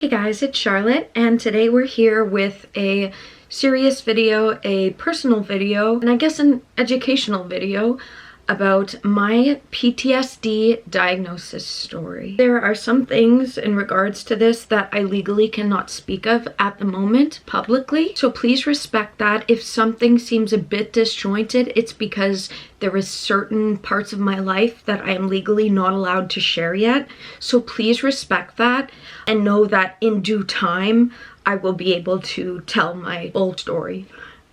Hey guys, it's Charlotte, and today we're here with a serious video, a personal video, and I guess an educational video about my PTSD diagnosis story. There are some things in regards to this that I legally cannot speak of at the moment publicly, so please respect that. If something seems a bit disjointed, it's because there is certain parts of my life that I am legally not allowed to share yet, so please respect that and know that in due time I will be able to tell my full story.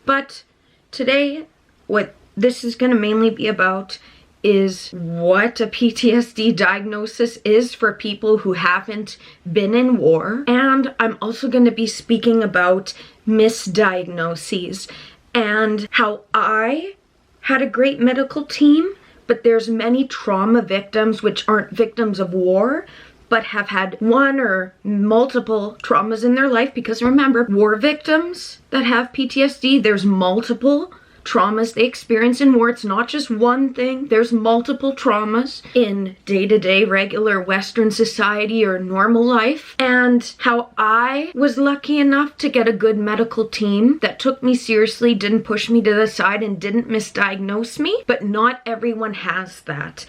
But today, what this is going to mainly be about is what a PTSD diagnosis is for people who haven't been in war. And I'm also going to be speaking about misdiagnoses and how I had a great medical team, but there's many trauma victims which aren't victims of war, but have had one or multiple traumas in their life. Because remember, war victims that have PTSD, there's multiple traumas they experience in war. It's not just one thing. There's multiple traumas in day-to-day regular Western society or normal life. And how I was lucky enough to get a good medical team that took me seriously, didn't push me to the side, and didn't misdiagnose me. But not everyone has that.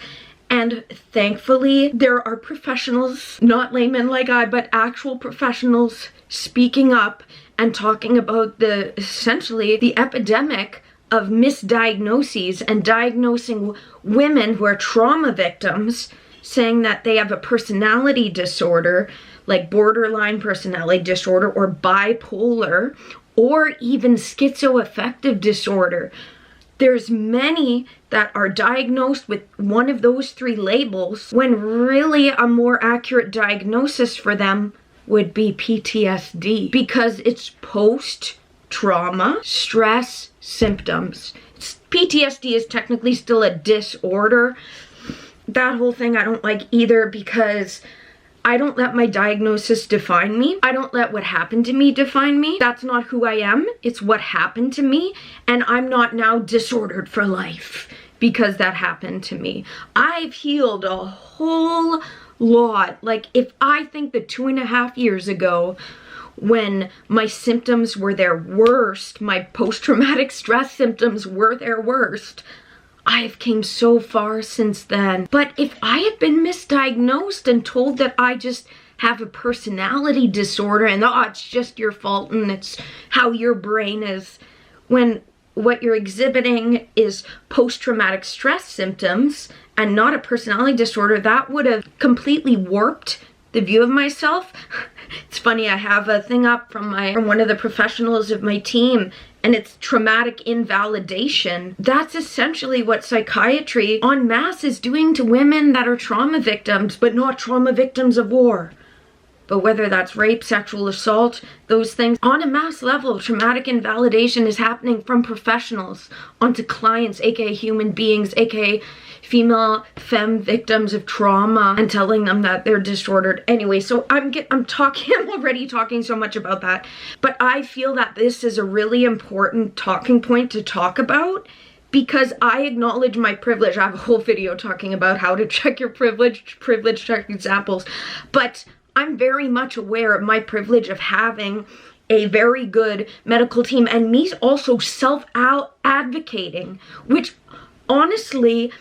And thankfully, there are professionals, not laymen like I, but actual professionals speaking up and talking about essentially the epidemic of misdiagnoses and diagnosing women who are trauma victims, saying that they have a personality disorder, like borderline personality disorder or bipolar, or even schizoaffective disorder. There's many that are diagnosed with one of those three labels, when really a more accurate diagnosis for them would be PTSD, because it's post-trauma stress symptoms. PTSD is technically still a disorder. That whole thing I don't like either, because I don't let my diagnosis define me. I don't let what happened to me define me. That's not who I am. It's what happened to me. And I'm not now disordered for life because that happened to me. I've healed a whole lot. Like, if I think the 2.5 years ago, when my symptoms were their worst, my post-traumatic stress symptoms were their worst, I've came so far since then. But if I had been misdiagnosed and told that I just have a personality disorder and it's just your fault and it's how your brain is, when what you're exhibiting is post-traumatic stress symptoms and not a personality disorder, that would have completely warped the view of myself. It's funny, I have a thing up from one of the professionals of my team, and it's traumatic invalidation. That's essentially what psychiatry en masse is doing to women that are trauma victims, but not trauma victims of war. But whether that's rape, sexual assault, those things, on a mass level, traumatic invalidation is happening from professionals onto clients, aka human beings, aka femme victims of trauma, and telling them that they're disordered. Anyway, so I'm already talking so much about that, but I feel that this is a really important talking point to talk about, because I acknowledge my privilege. I have a whole video talking about how to check your privilege check examples, but I'm very much aware of my privilege of having a very good medical team, and me also self-advocating, which honestly,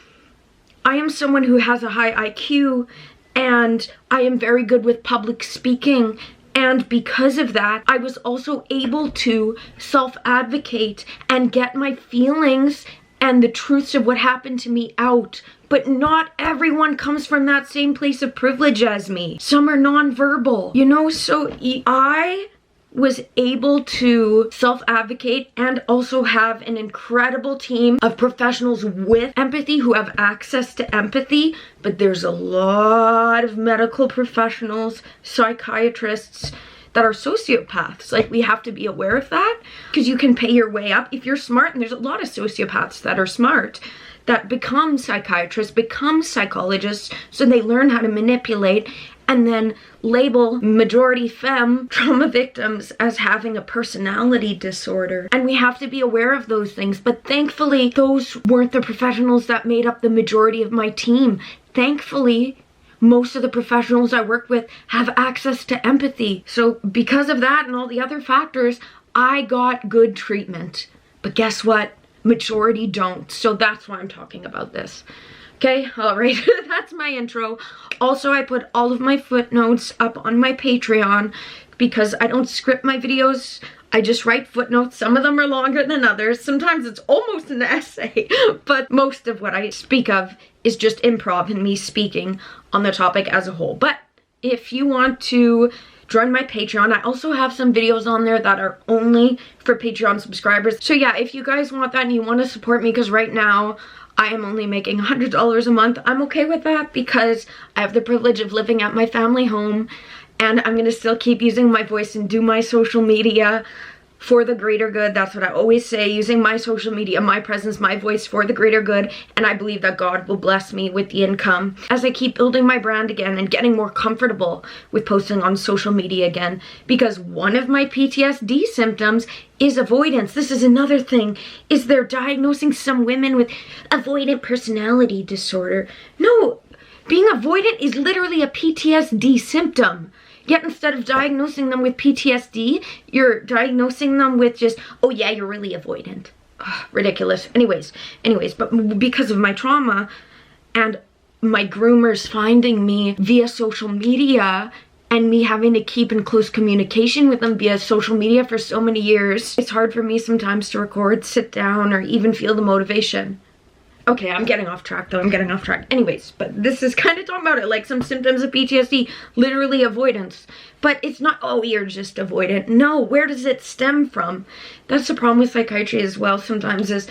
I am someone who has a high IQ, and I am very good with public speaking. And because of that, I was also able to self-advocate and get my feelings and the truths of what happened to me out. But not everyone comes from that same place of privilege as me. Some are nonverbal, you know, so I was able to self-advocate and also have an incredible team of professionals with empathy who have access to empathy. But there's a lot of medical professionals, psychiatrists, that are sociopaths. Like, we have to be aware of that, because you can pay your way up if you're smart, and there's a lot of sociopaths that are smart that become psychiatrists, become psychologists, so they learn how to manipulate and then label majority femme trauma victims as having a personality disorder. And we have to be aware of those things. But thankfully, those weren't the professionals that made up the majority of my team. Thankfully, most of the professionals I work with have access to empathy. So because of that and all the other factors, I got good treatment. But guess what? Majority don't. So that's why I'm talking about this. Okay, all right, that's my intro. Also, I put all of my footnotes up on my Patreon because I don't script my videos. I just write footnotes. Some of them are longer than others. Sometimes it's almost an essay, but most of what I speak of is just improv and me speaking on the topic as a whole. But if you want to join my Patreon, I also have some videos on there that are only for Patreon subscribers. So yeah, if you guys want that and you want to support me, because right now I am only making $100 a month, I'm okay with that because I have the privilege of living at my family home, and I'm gonna still keep using my voice and do my social media for the greater good. That's what I always say, using my social media, my presence, my voice for the greater good, and I believe that God will bless me with the income as I keep building my brand again and getting more comfortable with posting on social media again, because one of my PTSD symptoms is avoidance. This is another thing, is they're diagnosing some women with avoidant personality disorder. No, being avoidant is literally a PTSD symptom. Yet instead of diagnosing them with PTSD, you're diagnosing them with just, oh yeah, you're really avoidant. Ugh, ridiculous. Anyways, but because of my trauma and my groomers finding me via social media and me having to keep in close communication with them via social media for so many years, it's hard for me sometimes to record, sit down, or even feel the motivation. Okay, I'm getting off track though, I'm getting off track. Anyways, but this is kind of talking about it, like some symptoms of PTSD, literally avoidance. But it's not, oh, you're just avoidant. No, where does it stem from? That's the problem with psychiatry as well sometimes, is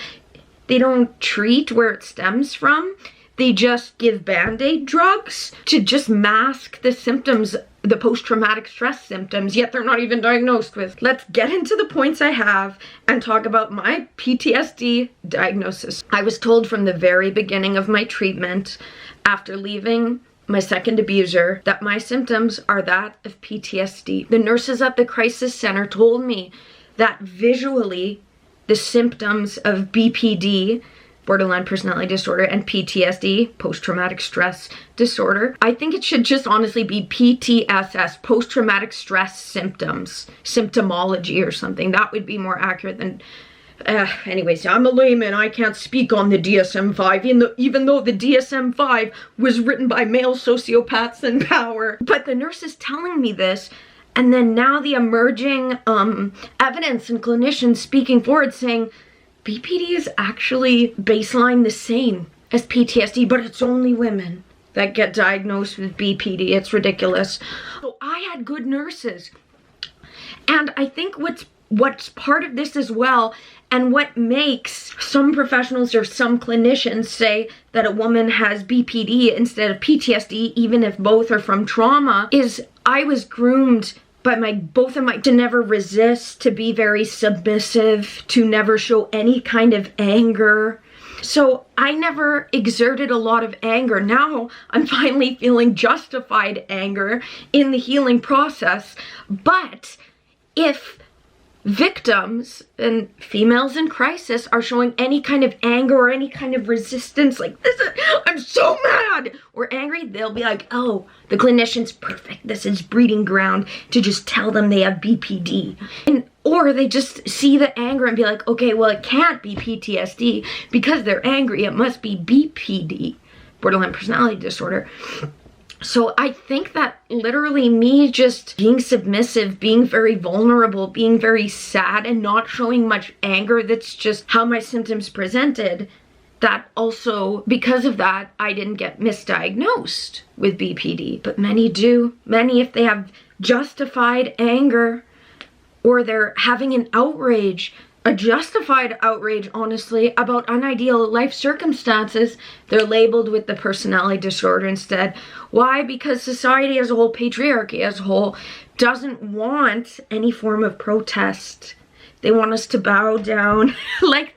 they don't treat where it stems from. They just give band-aid drugs to just mask the symptoms, the post-traumatic stress symptoms, yet they're not even diagnosed with. Let's get into the points I have and talk about my PTSD diagnosis. I was told from the very beginning of my treatment, after leaving my second abuser, that my symptoms are that of PTSD. The nurses at the crisis center told me that visually the symptoms of BPD, borderline personality disorder, and PTSD, post-traumatic stress disorder, I think it should just honestly be PTSS, post-traumatic stress symptoms, symptomology or something. That would be more accurate than, anyways, I'm a layman, I can't speak on the DSM-5, even though the DSM-5 was written by male sociopaths in power. But the nurse is telling me this, and then now the emerging evidence and clinicians speaking forward saying, BPD is actually baseline the same as PTSD, but it's only women that get diagnosed with BPD. It's ridiculous. So I had good nurses. And I think what's part of this as well, and what makes some professionals or some clinicians say that a woman has BPD instead of PTSD, even if both are from trauma, is I was groomed by both of my to never resist, to be very submissive, to never show any kind of anger. So I never exerted a lot of anger. Now I'm finally feeling justified anger in the healing process. But if victims and females in crisis are showing any kind of anger or any kind of resistance, like this is, I'm so mad or angry, they'll be like, oh, the clinician's perfect, this is breeding ground to just tell them they have BPD. Or they just see the anger and be like, okay, well, it can't be PTSD because they're angry, it must be BPD, borderline personality disorder. So I think that literally me just being submissive, being very vulnerable, being very sad, and not showing much anger, that's just how my symptoms presented, that also, because of that, I didn't get misdiagnosed with BPD. But many do. Many, if they have justified anger, or they're having an outrage, a justified outrage, honestly, about unideal life circumstances, they're labeled with the personality disorder instead. Why? Because society as a whole, patriarchy as a whole, doesn't want any form of protest. They want us to bow down, like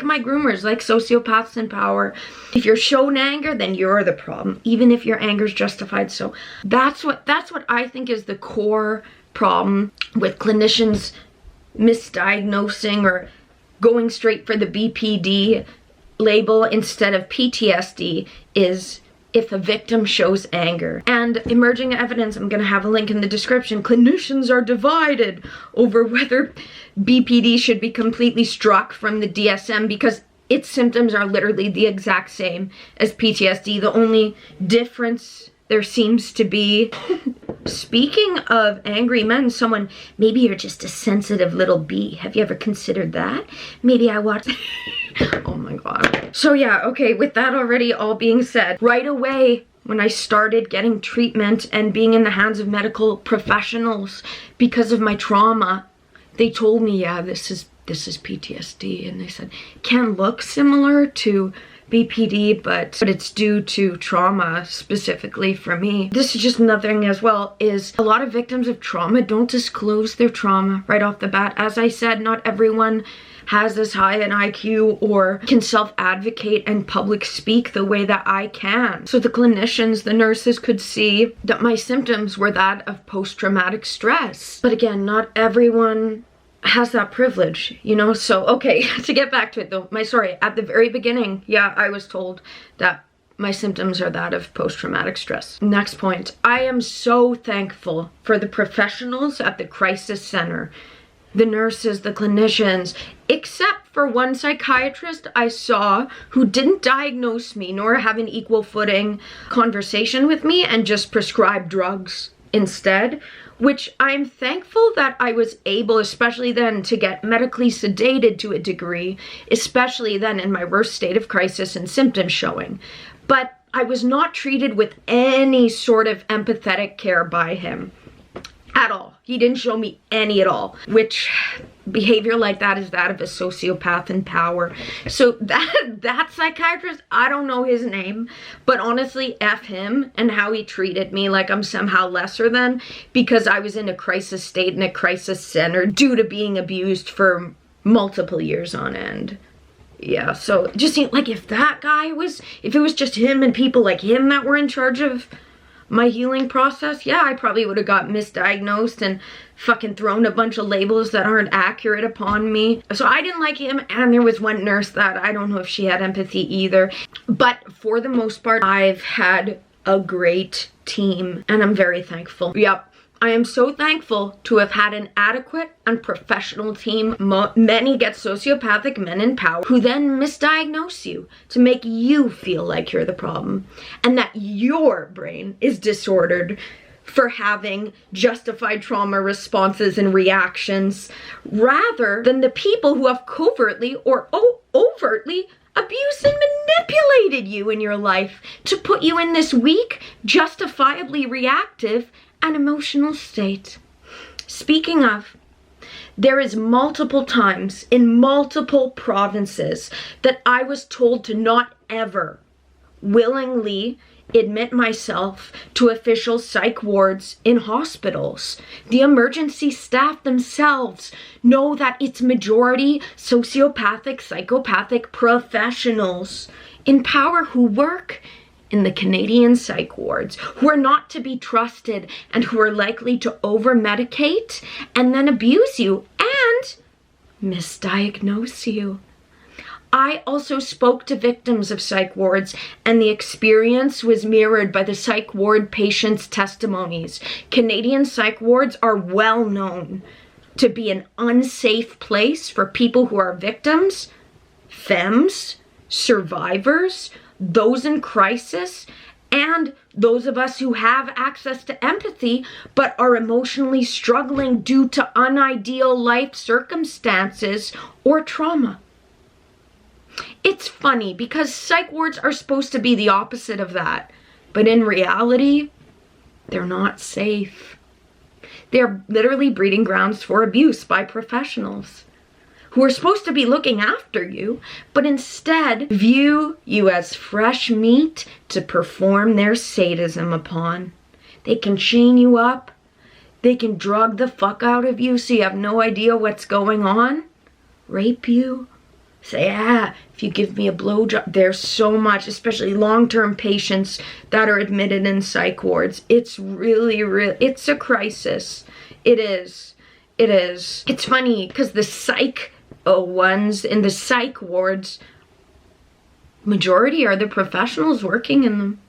my groomers, like sociopaths in power. If you're shown anger, then you're the problem, even if your anger is justified. So that's what I think is the core problem with clinicians misdiagnosing or going straight for the BPD label instead of PTSD, is if a victim shows anger. And emerging evidence, I'm gonna have a link in the description. Clinicians are divided over whether BPD should be completely struck from the DSM because its symptoms are literally the exact same as PTSD. The only difference there seems to be, speaking of angry men, someone, maybe you're just a sensitive little bee. Have you ever considered that? Maybe I watch. Oh my God. So yeah, okay, with that already all being said, right away when I started getting treatment and being in the hands of medical professionals because of my trauma, they told me, yeah, this is PTSD. And they said, can look similar to BPD, but it's due to trauma specifically for me. This is just another thing as well, is a lot of victims of trauma don't disclose their trauma right off the bat. As I said, not everyone has as high an IQ or can self-advocate and public speak the way that I can. So the clinicians, the nurses could see that my symptoms were that of post-traumatic stress. But again, not everyone has that privilege, you know? So, okay, to get back to it though, at the very beginning, yeah, I was told that my symptoms are that of post-traumatic stress. Next point, I am so thankful for the professionals at the crisis center, the nurses, the clinicians, except for one psychiatrist I saw who didn't diagnose me nor have an equal footing conversation with me and just prescribed drugs instead, which I'm thankful that I was able, especially then, to get medically sedated to a degree, especially then in my worst state of crisis and symptoms showing. But I was not treated with any sort of empathetic care by him at all. He didn't show me any at all, which behavior like that is that of a sociopath in power. So that psychiatrist, I don't know his name, but honestly, F him and how he treated me like I'm somehow lesser than because I was in a crisis state in a crisis center due to being abused for multiple years on end. Yeah, so it just seemed like if it was just him and people like him that were in charge of my healing process, yeah, I probably would have got misdiagnosed and fucking thrown a bunch of labels that aren't accurate upon me. So I didn't like him, and there was one nurse that I don't know if she had empathy either. But for the most part, I've had a great team, and I'm very thankful. Yep. I am so thankful to have had an adequate and professional team. Many get sociopathic men in power who then misdiagnose you to make you feel like you're the problem and that your brain is disordered for having justified trauma responses and reactions rather than the people who have covertly or overtly abused and manipulated you in your life to put you in this weak, justifiably reactive and emotional state. Speaking of, there is multiple times in multiple provinces that I was told to not ever willingly admit myself to official psych wards in hospitals. The emergency staff themselves know that it's majority sociopathic, psychopathic professionals in power who work in the Canadian psych wards, who are not to be trusted and who are likely to over-medicate and then abuse you and misdiagnose you. I also spoke to victims of psych wards, and the experience was mirrored by the psych ward patients' testimonies. Canadian psych wards are well known to be an unsafe place for people who are victims, femmes, survivors, those in crisis, and those of us who have access to empathy but are emotionally struggling due to unideal life circumstances or trauma. It's funny because psych wards are supposed to be the opposite of that, but in reality, they're not safe. They're literally breeding grounds for abuse by professionals who are supposed to be looking after you, but instead view you as fresh meat to perform their sadism upon. They can chain you up, they can drug the fuck out of you so you have no idea what's going on, rape you, say, if you give me a blowjob. There's so much, especially long-term patients that are admitted in psych wards. It's really, it's a crisis. It is. It's funny because the psych ones in the psych wards, majority are the professionals working in them.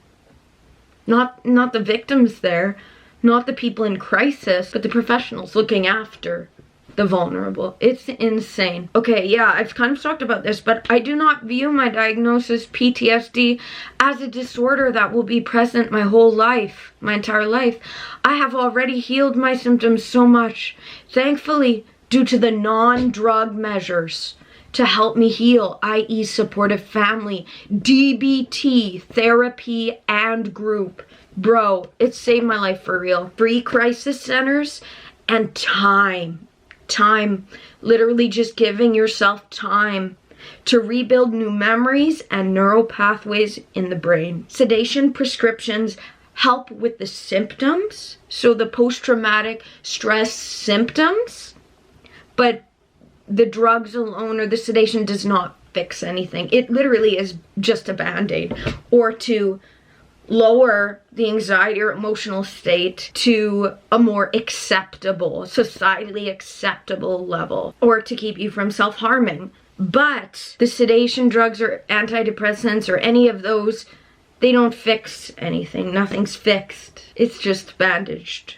Not the victims there, not the people in crisis, but the professionals looking after the vulnerable. It's insane. Okay, yeah, I've kind of talked about this, but I do not view my diagnosis, PTSD, as a disorder that will be present my whole life, my entire life. I have already healed my symptoms so much, thankfully, due to the non-drug measures to help me heal, i.e. supportive family, DBT, therapy, and group. Bro, it saved my life for real. Free crisis centers and time, literally just giving yourself time to rebuild new memories and neural pathways in the brain. Sedation prescriptions help with the symptoms, so the post-traumatic stress symptoms, but the drugs alone or the sedation does not fix anything. It literally is just a band-aid, or to lower the anxiety or emotional state to a more acceptable, societally acceptable level, or to keep you from self-harming. But the sedation drugs or antidepressants or any of those, they don't fix anything. Nothing's fixed. It's just bandaged.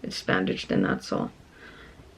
It's bandaged and that's all.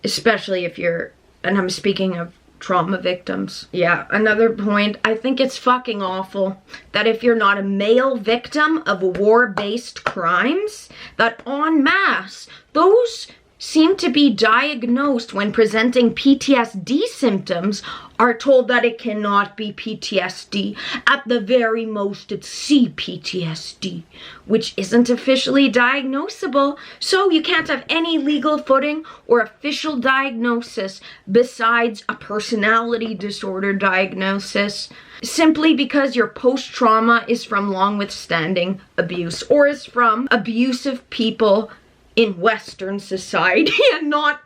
Especially if you're, and I'm speaking of trauma victims. Yeah, another point, I think it's fucking awful that if you're not a male victim of war-based crimes, that en masse, those seem to be diagnosed when presenting PTSD symptoms are told that it cannot be PTSD. At the very most, it's CPTSD, which isn't officially diagnosable, so you can't have any legal footing or official diagnosis besides a personality disorder diagnosis, simply because your post-trauma is from long-withstanding abuse or is from abusive people in Western society and not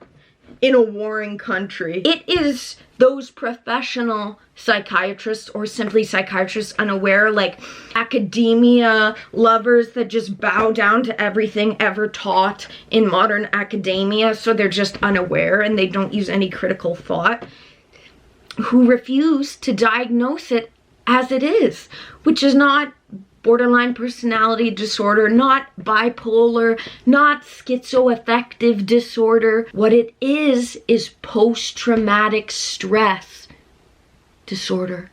in a warring country. It is those professional psychiatrists or simply psychiatrists unaware, like academia lovers that just bow down to everything ever taught in modern academia, so they're just unaware and they don't use any critical thought, who refuse to diagnose it as it is, which is not borderline personality disorder, not bipolar, not schizoaffective disorder. What it is post-traumatic stress disorder.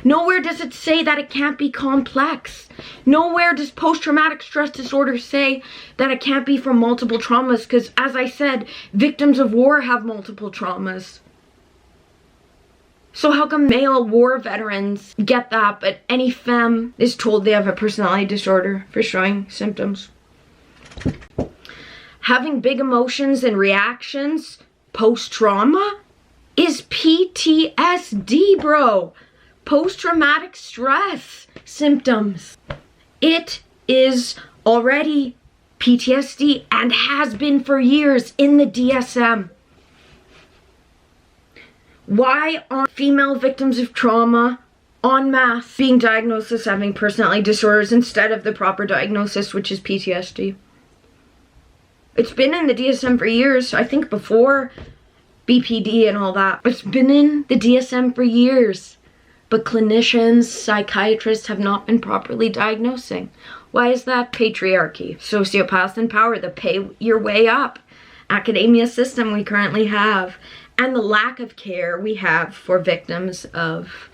Nowhere does it say that it can't be complex. Nowhere does post-traumatic stress disorder say that it can't be from multiple traumas, because as I said, victims of war have multiple traumas. So how come male war veterans get that, but any femme is told they have a personality disorder for showing symptoms? Having big emotions and reactions post-trauma is PTSD, bro. Post-traumatic stress symptoms. It is already PTSD and has been for years in the DSM. Why are female victims of trauma en masse being diagnosed as having personality disorders instead of the proper diagnosis, which is PTSD? It's been in the DSM for years, I think before BPD and all that. It's been in the DSM for years, but clinicians, psychiatrists have not been properly diagnosing. Why is that? Patriarchy, sociopaths in power, the pay your way up academia system we currently have, and the lack of care we have for victims of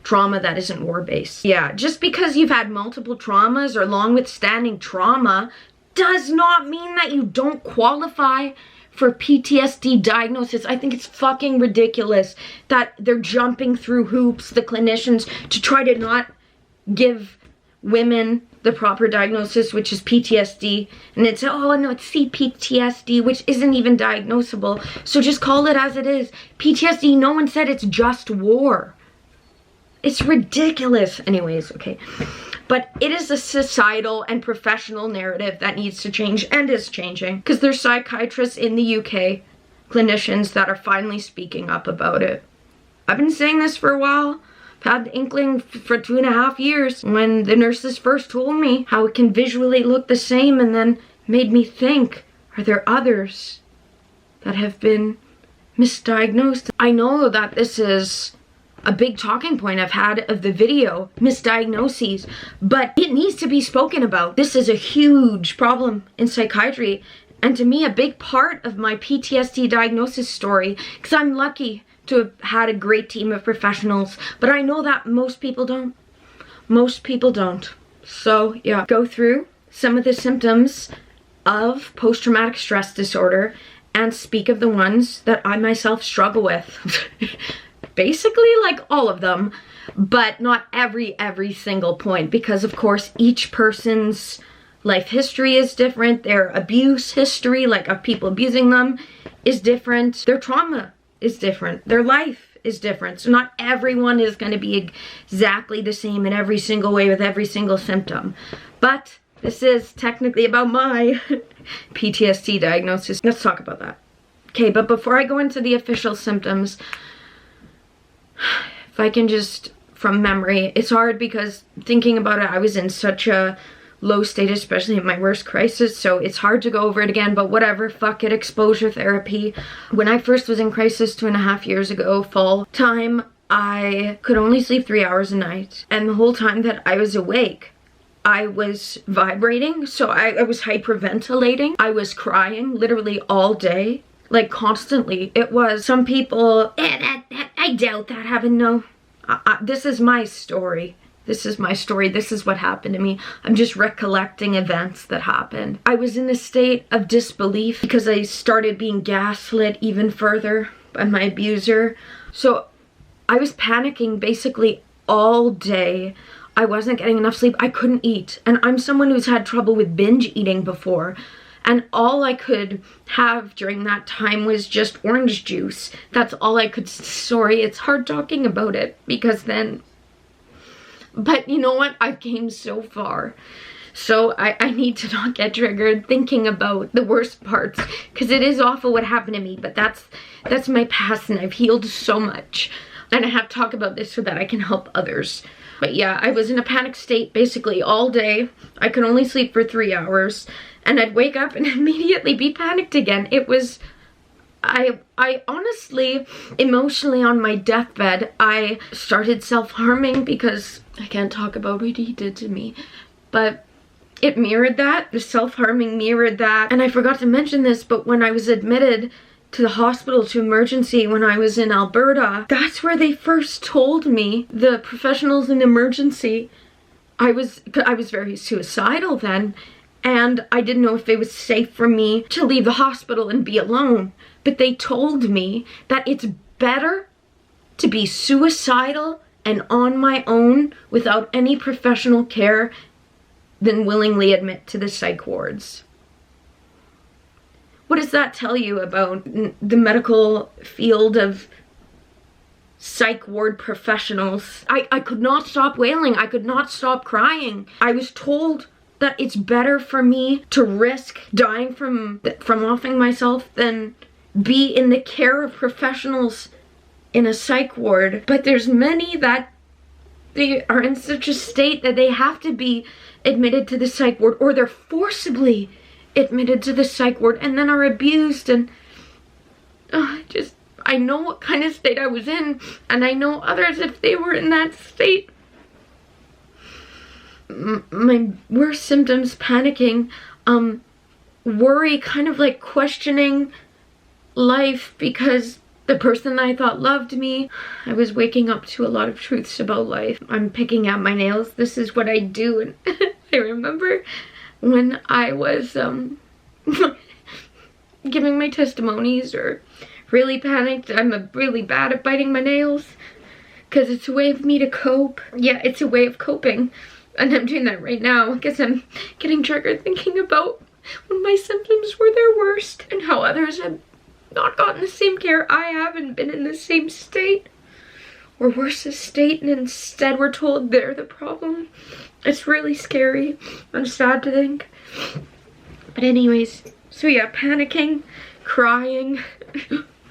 trauma that isn't war-based. Yeah, just because you've had multiple traumas or long-withstanding trauma does not mean that you don't qualify for PTSD diagnosis. I think it's fucking ridiculous that they're jumping through hoops, the clinicians, to try to not give women the proper diagnosis, which is PTSD, and it's, oh no, it's CPTSD, which isn't even diagnosable, so just call it as it is. PTSD, no one said it's just war. It's ridiculous. Anyways, okay. But it is a societal and professional narrative that needs to change and is changing, because there's psychiatrists in the UK, clinicians, that are finally speaking up about it. I've been saying this for a while. I've had the inkling for 2.5 years when the nurses first told me how it can visually look the same, and then made me think, are there others that have been misdiagnosed? I know that this is a big talking point I've had of the video, MISdiagnoses, but it needs to be spoken about. This is a huge problem in psychiatry, and to me, a big part of my PTSD diagnosis story, because I'm lucky to have had a great team of professionals, but I know that most people don't. Most people don't. So yeah, go through some of the symptoms of post-traumatic stress disorder and speak of the ones that I myself struggle with. Basically like all of them, but not every single point, because of course each person's life history is different, their abuse history, like of people abusing them, is different, their trauma is different, their life is different. So not everyone is going to be exactly the same in every single way with every single symptom. But this is technically about my PTSD diagnosis. Let's talk about that. Okay, but before I go into the official symptoms, if I can just, from memory, it's hard because thinking about it, I was in such a low state, especially in my worst crisis, so it's hard to go over it again, but whatever, fuck it, exposure therapy. When I first was in crisis 2.5 years ago, fall time, I could only sleep 3 hours a night, and the whole time that I was awake, I was vibrating, so I was hyperventilating, I was crying literally all day, like constantly. It was, some people, I doubt that happened. No, this is my story. This is my story. This is what happened to me. I'm just recollecting events that happened. I was in a state of disbelief because I started being gaslit even further by my abuser. So I was panicking basically all day. I wasn't getting enough sleep. I couldn't eat. And I'm someone who's had trouble with binge eating before. And all I could have during that time was just orange juice. That's all I could, sorry, it's hard talking about it because then, but you know what? I've came so far. So I need to not get triggered thinking about the worst parts, because it is awful what happened to me, but that's my past and I've healed so much. And I have to talk about this so that I can help others. But yeah, I was in a panic state basically all day. I could only sleep for 3 hours. And I'd wake up and immediately be panicked again. It was, I honestly, emotionally on my deathbed, I started self-harming because I can't talk about what he did to me. But it mirrored that, the self-harming mirrored that. And I forgot to mention this, but when I was admitted to the hospital, to emergency, when I was in Alberta, that's where they first told me, the professionals in emergency, I was very suicidal then, and I didn't know if it was safe for me to leave the hospital and be alone. But they told me that it's better to be suicidal and on my own without any professional care than willingly admit to the psych wards. What does that tell you about the medical field of psych ward professionals? I could not stop wailing. I could not stop crying. I was told that it's better for me to risk dying from offing myself than be in the care of professionals in a psych ward. But there's many that they are in such a state that they have to be admitted to the psych ward, or they're forcibly admitted to the psych ward and then are abused. And I know what kind of state I was in, and I know others if they were in that state. My worst symptoms, panicking, worry, kind of like questioning life because the person I thought loved me, I was waking up to a lot of truths about life. I'm picking out my nails. This is what I do. And I remember when I was giving my testimonies or really panicked, I'm really bad at biting my nails because it's a way of me to cope. Yeah, it's a way of coping. And I'm doing that right now because I'm getting triggered thinking about when my symptoms were their worst and how others have not gotten the same care I have and been in the same state or worse state, and instead we're told they're the problem. It's really scary and sad to think. But anyways, so yeah, panicking, crying,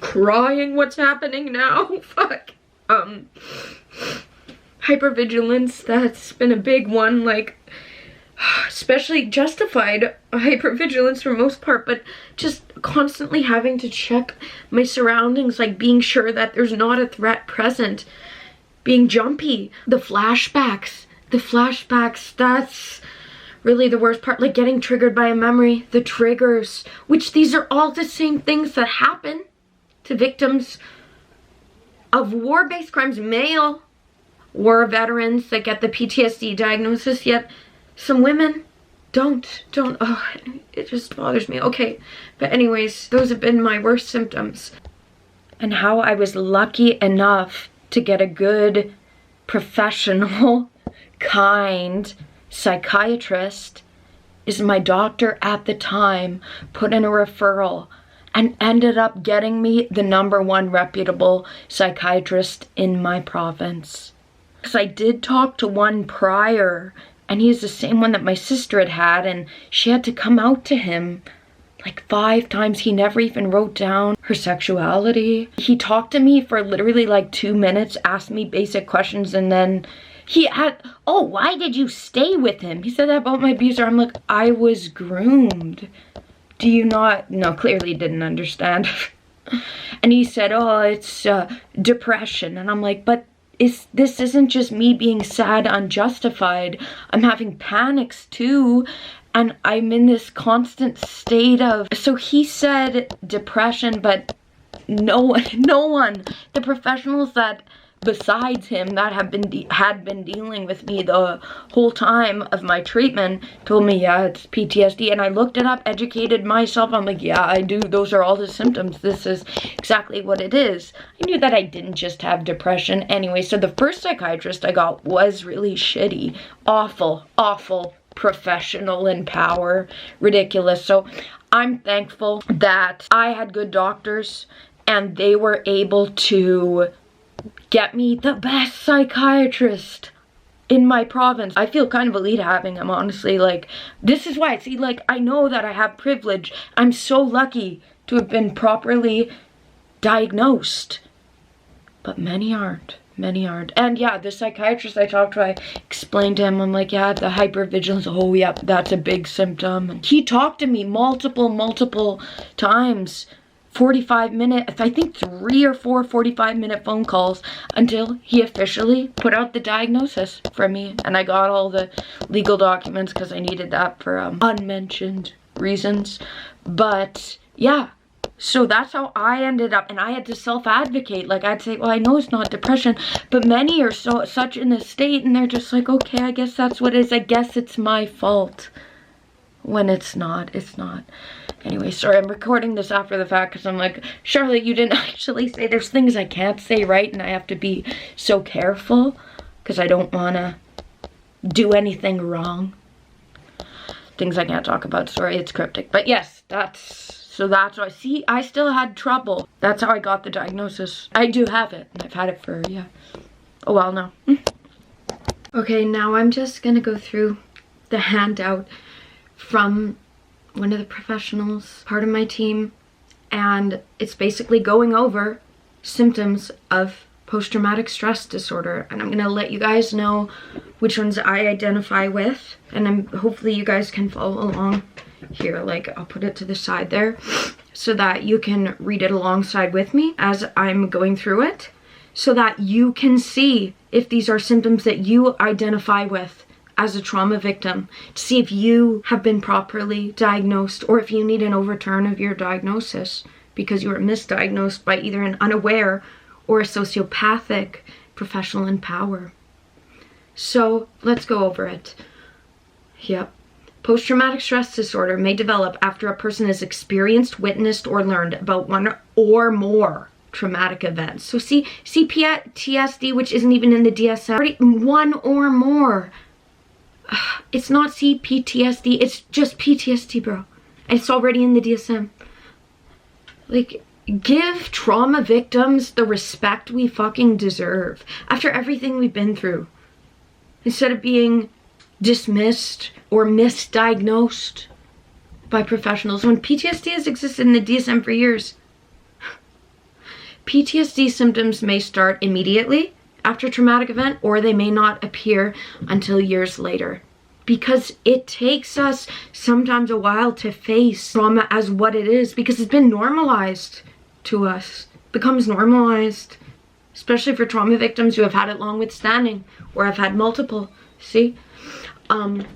crying, what's happening now? Fuck. Hypervigilance, that's been a big one, like, especially justified hypervigilance for most part, but just constantly having to check my surroundings, like being sure that there's not a threat present. being jumpy. The flashbacks, that's really the worst part. Like getting triggered by a memory, the triggers, which these are all the same things that happen to victims of war-based crimes, male war veterans that get the PTSD diagnosis, yet some women don't. Oh, it just bothers me. Okay, but anyways, those have been my worst symptoms. And how I was lucky enough to get a good, professional, kind psychiatrist is my doctor at the time put in a referral and ended up getting me the #1 reputable psychiatrist in my province. Because I did talk to one prior, and he's the same one that my sister had, and she had to come out to him like 5 times. He never even wrote down her sexuality. He talked to me for literally like 2 minutes, asked me basic questions, and then he had, oh, why did you stay with him? He said that about my abuser. I'm like, I was groomed. Do you not? No, clearly didn't understand. And he said, oh, it's depression. And I'm like, but this isn't just me being sad, unjustified. I'm having panics too. And I'm in this constant state of, so he said depression, but no one, the professionals that besides him that had been dealing with me the whole time of my treatment told me, yeah, it's PTSD. And I looked it up, educated myself. I'm like, yeah, I do. Those are all the symptoms. This is exactly what it is. I knew that I didn't just have depression. Anyway, so the first psychiatrist I got was really shitty. Awful professional in power. Ridiculous. So I'm thankful that I had good doctors and they were able to get me the best psychiatrist in my province. I feel kind of elite having him, honestly. Like, this is why, see, like, I know that I have privilege. I'm so lucky to have been properly diagnosed. But many aren't. And yeah, the psychiatrist I talked to, I explained to him, I'm like, yeah, the hypervigilance, oh yeah, that's a big symptom. And he talked to me multiple times. 45 minute, I think 3 or 4 45-minute phone calls until he officially put out the diagnosis for me. And I got all the legal documents because I needed that for unmentioned reasons. But yeah, so that's how I ended up, and I had to self-advocate. Like, I'd say, well, I know it's not depression, but many are such in this state, and they're just like, okay, I guess that's what it is. I guess it's my fault. When it's not. Anyway, sorry, I'm recording this after the fact because I'm like, Charlotte, you didn't actually say, there's things I can't say, right? And I have to be so careful because I don't want to do anything wrong. Things I can't talk about, sorry, it's cryptic. But yes, that's why, see, I still had trouble. That's how I got the diagnosis. I do have it, and I've had it for, yeah, a while now. Okay, now I'm just gonna go through the handout from one of the professionals, part of my team, and it's basically going over symptoms of post-traumatic stress disorder, and I'm gonna let you guys know which ones I identify with, and hopefully you guys can follow along here. Like, I'll put it to the side there so that you can read it alongside with me as I'm going through it, so that you can see if these are symptoms that you identify with as a trauma victim, to see if you have been properly diagnosed or if you need an overturn of your diagnosis because you were misdiagnosed by either an unaware or a sociopathic professional in power. So let's go over it. Yep. Post-traumatic stress disorder may develop after a person has experienced, witnessed, or learned about one or more traumatic events. So see PTSD, which isn't even in the DSM, already one or more. It's not CPTSD, it's just PTSD, bro. It's already in the DSM. Like, give trauma victims the respect we fucking deserve after everything we've been through. Instead of being dismissed or misdiagnosed by professionals when PTSD has existed in the DSM for years. PTSD symptoms may start immediately after a traumatic event, or they may not appear until years later, because it takes us sometimes a while to face trauma as what it is, because it's been normalized to us, becomes normalized. especially for trauma victims who have had it long withstanding or have had multiple. See? The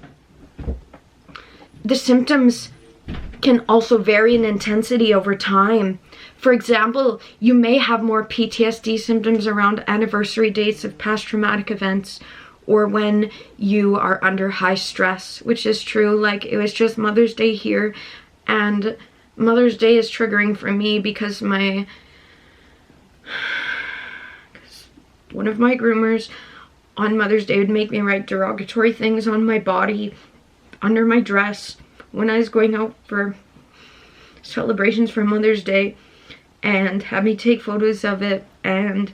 symptoms can also vary in intensity over time. For example, you may have more PTSD symptoms around anniversary dates of past traumatic events, or when you are under high stress, which is true. Like, it was just Mother's Day here, and Mother's Day is triggering for me because one of my groomers on Mother's Day would make me write derogatory things on my body, under my dress, when I was going out for celebrations for Mother's Day, and have me take photos of it and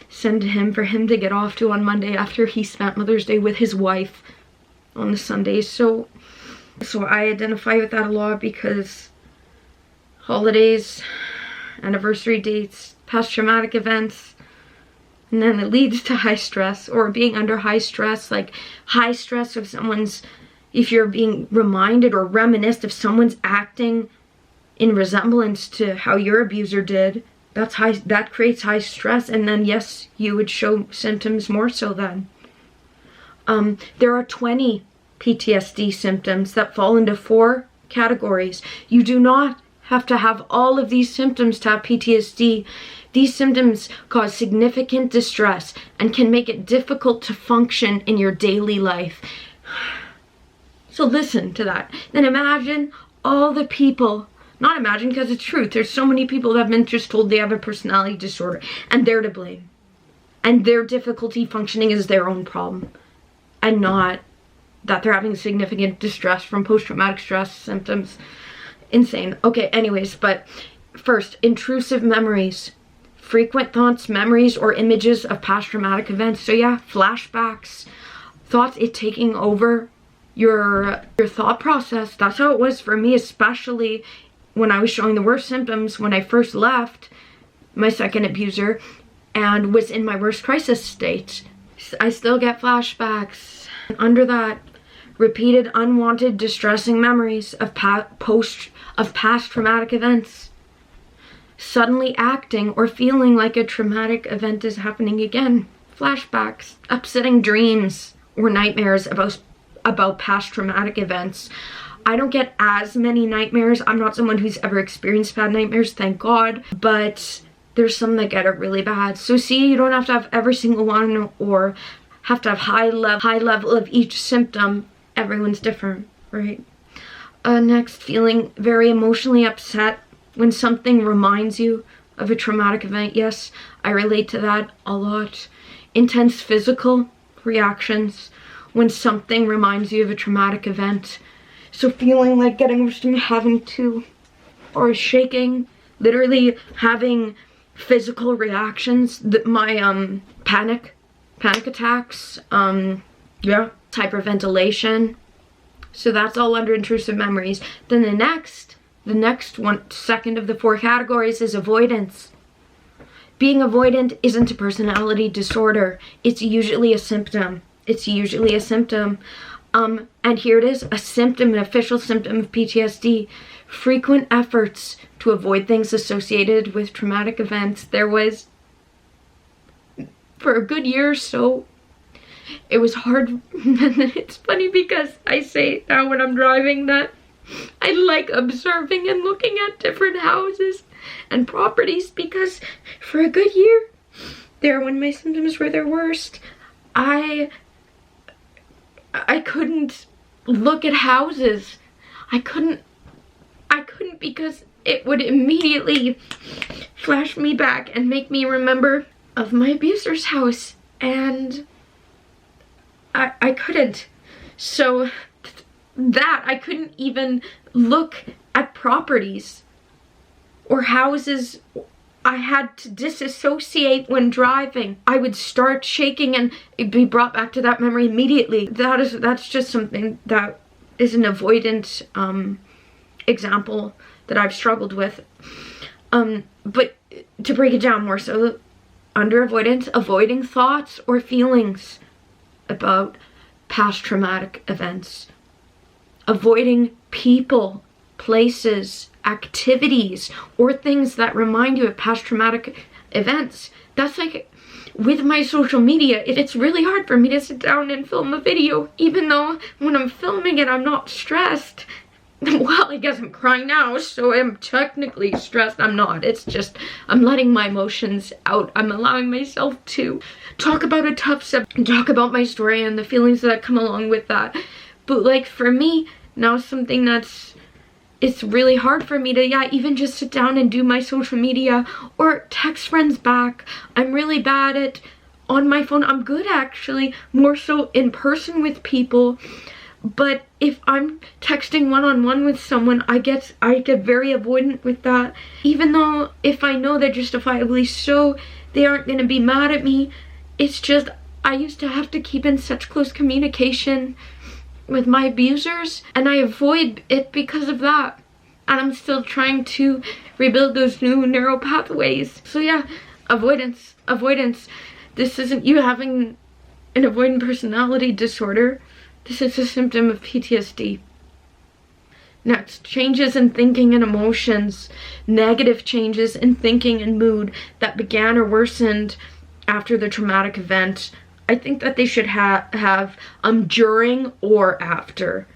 send to him for him to get off to on Monday after he spent Mother's Day with his wife on the Sunday. So I identify with that a lot, because holidays, anniversary dates, past traumatic events, and then it leads to high stress, or being under high stress. Like, high stress if you're being reminded or reminisced of someone's acting in resemblance to how your abuser did, that creates high stress, and then yes, you would show symptoms more so then. There are 20 PTSD symptoms that fall into 4 categories. You do not have to have all of these symptoms to have PTSD. These symptoms cause significant distress and can make it difficult to function in your daily life. So listen to that. Then imagine all the people, not imagine because it's truth, there's so many people that have been just told they have a personality disorder and they're to blame. And their difficulty functioning is their own problem, and not that they're having significant distress from post-traumatic stress symptoms. Insane. Okay, anyways, but first, intrusive memories. Frequent thoughts, memories, or images of past traumatic events. So yeah, flashbacks, thoughts, it taking over your thought process. That's how it was for me, especially when I was showing the worst symptoms when I first left my second abuser and was in my worst crisis state. I still get flashbacks. Under that, repeated unwanted distressing memories of past traumatic events. Suddenly acting or feeling like a traumatic event is happening again. Flashbacks. Upsetting dreams or nightmares about past traumatic events. I don't get as many nightmares. I'm not someone who's ever experienced bad nightmares, thank God, but there's some that get it really bad. So see, you don't have to have every single one or have to have high level of each symptom. Everyone's different, right? Next, feeling very emotionally upset when something reminds you of a traumatic event. Yes, I relate to that a lot. Intense physical reactions when something reminds you of a traumatic event. So feeling like getting having to, or shaking, literally having physical reactions, my panic attacks, yeah, hyperventilation. So that's all under intrusive memories. Then the next one, second of the 4 categories, is avoidance. Being avoidant isn't a personality disorder. It's usually a symptom. It's usually a symptom. And here it is, a symptom, an official symptom of PTSD. Frequent efforts to avoid things associated with traumatic events. There was, for a good year or so, it was hard. It's funny because I say now when I'm driving that I like observing and looking at different houses and properties, because for a good year there, when my symptoms were their worst, I couldn't look at houses. I couldn't because it would immediately flash me back and make me remember of my abuser's house, and I couldn't. So that I couldn't even look at properties or houses. I had to disassociate when driving. I would start shaking and it'd be brought back to that memory immediately. That's just something that is an avoidant example that I've struggled with. But to break it down more, so under avoidance, avoiding thoughts or feelings about past traumatic events. Avoiding people, places, activities, or things that remind you of past traumatic events. That's like with my social media, it's really hard for me to sit down and film a video, even though when I'm filming it, I'm not stressed. Well, I guess I'm crying now, so I'm technically stressed. I'm not. It's just, I'm letting my emotions out. I'm allowing myself to talk about a tough subject, talk about my story and the feelings that come along with that. But like for me, now something it's really hard for me to, yeah, even just sit down and do my social media or text friends back. I'm really bad at on my phone. I'm good actually, more so in person with people. But if I'm texting one-on-one with someone, I get very avoidant with that. Even though if I know they're justifiably so, they aren't going to be mad at me. It's just, I used to have to keep in such close communication with my abusers, and I avoid it because of that. And I'm still trying to rebuild those new neural pathways. So yeah, avoidance. This isn't you having an avoidant personality disorder. This is a symptom of PTSD. Next, changes in thinking and emotions. Negative changes in thinking and mood that began or worsened after the traumatic event. I think that they should have during or after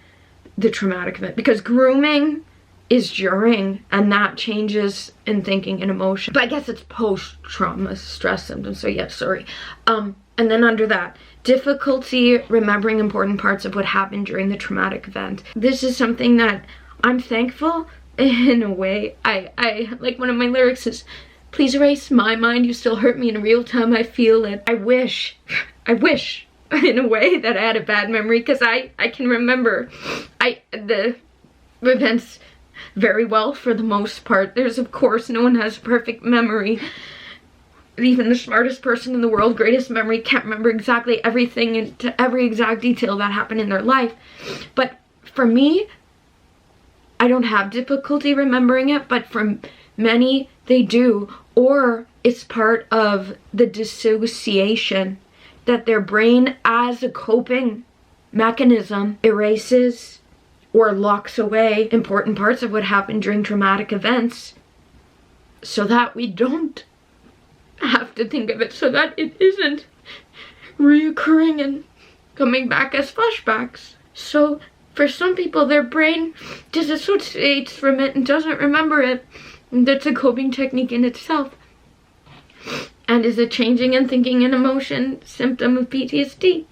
the traumatic event, because grooming is during, and that changes in thinking and emotion. But I guess it's post-trauma stress symptoms, so yeah, sorry. And then under that, difficulty remembering important parts of what happened during the traumatic event. This is something that I'm thankful in a way. I like one of my lyrics is, please erase my mind, you still hurt me in real time, I feel it. I wish in a way that I had a bad memory, because I can remember the events very well for the most part. There's, of course, no one has a perfect memory. Even the smartest person in the world, greatest memory, can't remember exactly everything and every exact detail that happened in their life. But for me, I don't have difficulty remembering it, but for many, they do. Or it's part of the dissociation that their brain, as a coping mechanism, erases or locks away important parts of what happened during traumatic events so that we don't have to think of it, so that it isn't reoccurring and coming back as flashbacks. So for some people, their brain disassociates from it and doesn't remember it. And that's a coping technique in itself, and is a changing in thinking and emotion symptom of PTSD.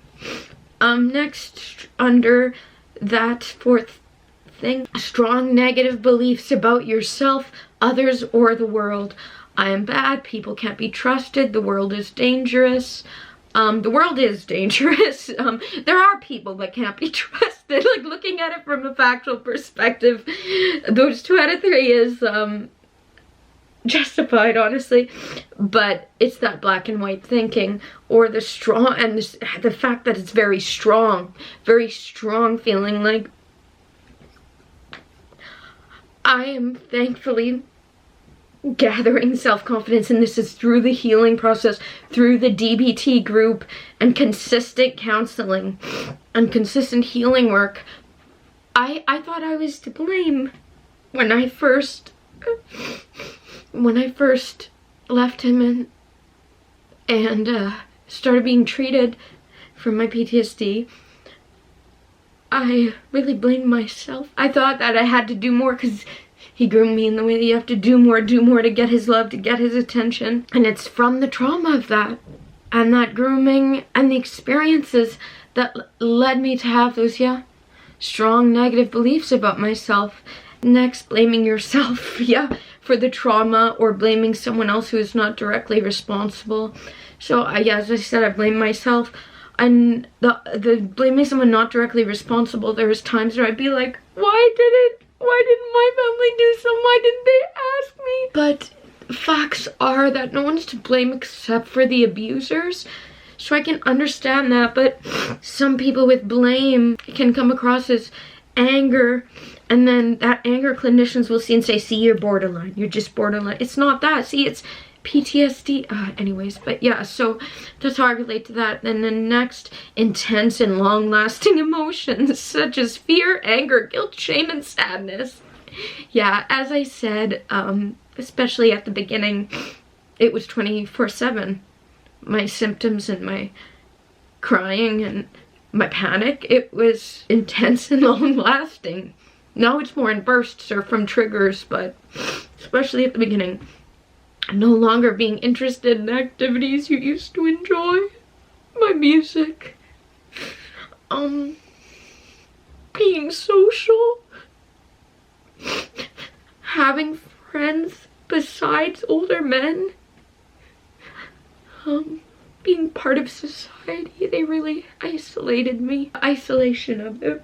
Next, under that fourth thing, strong negative beliefs about yourself, others, or the world. I am bad, people can't be trusted, the world is dangerous. The world is dangerous. There are people that can't be trusted. Like, looking at it from a factual perspective, those 2 out of 3 is justified, honestly. But it's that black and white thinking, or the strong, and the fact that it's very strong feeling. Like, I am thankfully gathering self-confidence, and this is through the healing process, through the DBT group, and consistent counseling and consistent healing work. I thought I was to blame when I first left him and started being treated for my PTSD. I really blamed myself. I thought that I had to do more because he groomed me in the way that you have to do more to get his love, to get his attention. And it's from the trauma of that, and that grooming, and the experiences that led me to have those, strong negative beliefs about myself. Next, blaming yourself, for the trauma, or blaming someone else who is not directly responsible. So, as I said, I blame myself. And the blaming someone not directly responsible, there was times where I'd be like, why didn't my family do so? Why didn't they ask me? But facts are that no one's to blame except for the abusers. So I can understand that, but some people with blame can come across as anger, and then that anger clinicians will see and say, see, you're borderline. You're just borderline. It's not that. See, it's PTSD. Anyways, but so that's how I relate to that. And then next, intense and long-lasting emotions such as fear, anger, guilt, shame, and sadness. As I said, especially at the beginning, it was 24/7. My symptoms and my crying and my panic, it was intense and long lasting. Now it's more in bursts or from triggers, but especially at the beginning. No longer being interested in activities you used to enjoy. My music. Being social. Having friends besides older men. Being part of society. They really isolated me. Isolation of them.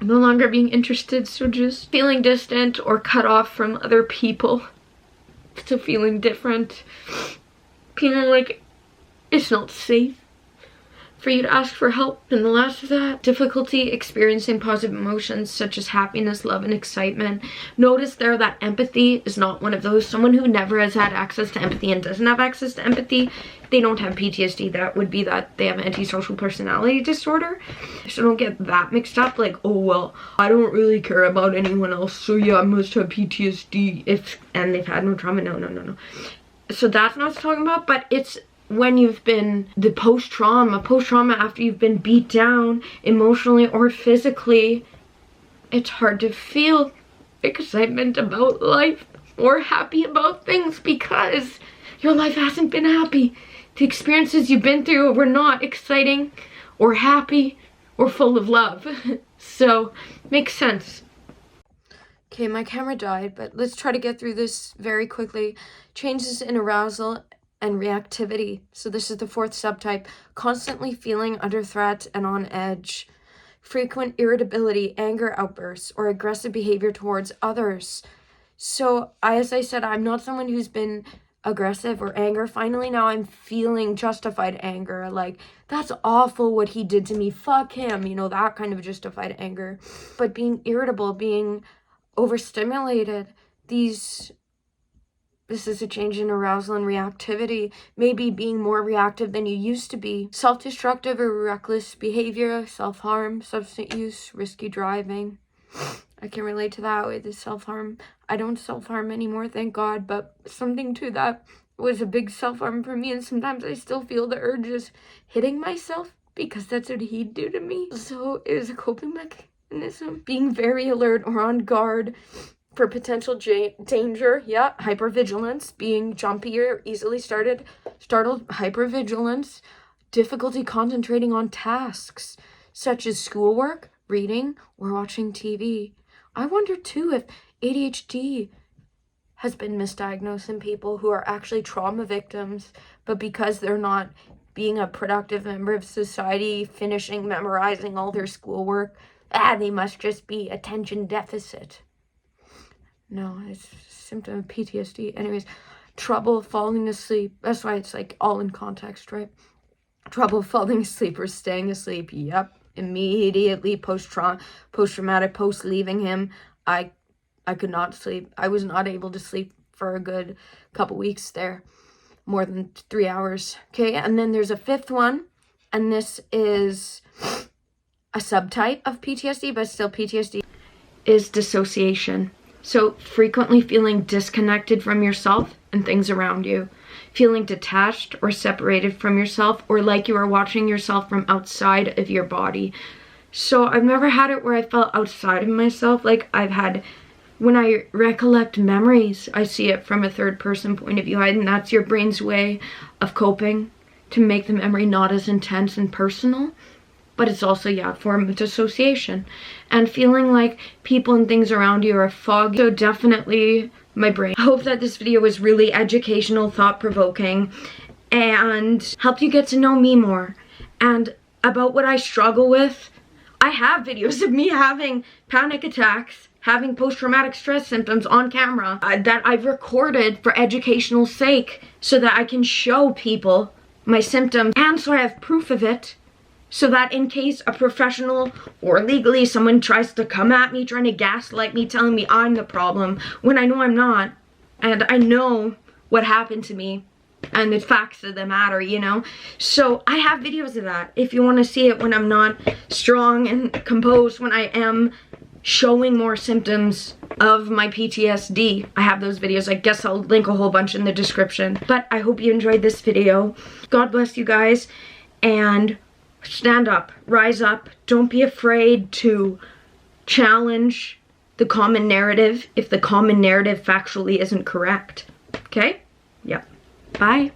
No longer being interested, so just feeling distant or cut off from other people. So feeling different. Feeling like it's not safe for you to ask for help. And the last of that, difficulty experiencing positive emotions such as happiness, love, and excitement. Notice there that empathy is not one of those. Someone who never has had access to empathy and doesn't have access to empathy, they don't have PTSD. That would be that they have antisocial personality disorder. So don't get that mixed up, like, oh well, I don't really care about anyone else, so yeah, I must have PTSD and they've had no trauma. No. So that's not what it's talking about, but it's when you've been the post-trauma after you've been beat down emotionally or physically. It's hard to feel excitement about life or happy about things because your life hasn't been happy. The experiences you've been through were not exciting or happy or full of love. So, makes sense. Okay, my camera died, but let's try to get through this very quickly. Changes in arousal and reactivity. So this is the fourth subtype. Constantly feeling under threat and on edge. Frequent irritability, anger outbursts, or aggressive behavior towards others. So, as I said, I'm not someone who's been aggressive or anger. Finally, now I'm feeling justified anger. Like, that's awful what he did to me. Fuck him. You know, that kind of justified anger. But being irritable, being overstimulated, this is a change in arousal and reactivity. Maybe being more reactive than you used to be. Self-destructive or reckless behavior, self-harm, substance use, risky driving. I can relate to that with the self-harm. I don't self-harm anymore, thank God, but something to that was a big self-harm for me, and sometimes I still feel the urges hitting myself because that's what he'd do to me. So it was a coping mechanism. Being very alert or on guard for potential danger. Yeah, hypervigilance. Being jumpy or easily startled, hypervigilance. Difficulty concentrating on tasks such as schoolwork, reading, or watching TV. I wonder too if ADHD has been misdiagnosed in people who are actually trauma victims, but because they're not being a productive member of society, finishing, memorizing all their schoolwork, they must just be attention deficit. No, it's a symptom of PTSD. Anyways, trouble falling asleep. That's why it's like all in context, right? Trouble falling asleep or staying asleep. Yep. Immediately post-traumatic, post leaving him, I could not sleep. I was not able to sleep for a good couple weeks there, more than 3 hours. Okay, and then there's a fifth one, and this is a subtype of PTSD, but still PTSD, is dissociation. So frequently feeling disconnected from yourself and things around you. Feeling detached or separated from yourself, or like you are watching yourself from outside of your body. So I've never had it where I felt outside of myself. Like I've had, when I recollect memories, I see it from a third person point of view, and that's your brain's way of coping to make the memory not as intense and personal. But it's also, yeah, a form of dissociation. And feeling like people and things around you are foggy. So definitely my brain. I hope that this video was really educational, thought-provoking, and helped you get to know me more. And about what I struggle with, I have videos of me having panic attacks, having post-traumatic stress symptoms on camera that I've recorded for educational sake so that I can show people my symptoms, and so I have proof of it. So that in case a professional or legally someone tries to come at me, trying to gaslight me, telling me I'm the problem, when I know I'm not, and I know what happened to me, and the facts of the matter, you know? So I have videos of that if you want to see it when I'm not strong and composed, when I am showing more symptoms of my PTSD. I have those videos. I guess I'll link a whole bunch in the description. But I hope you enjoyed this video. God bless you guys, and stand up, rise up. Don't be afraid to challenge the common narrative if the common narrative factually isn't correct. Okay? Yep. Bye.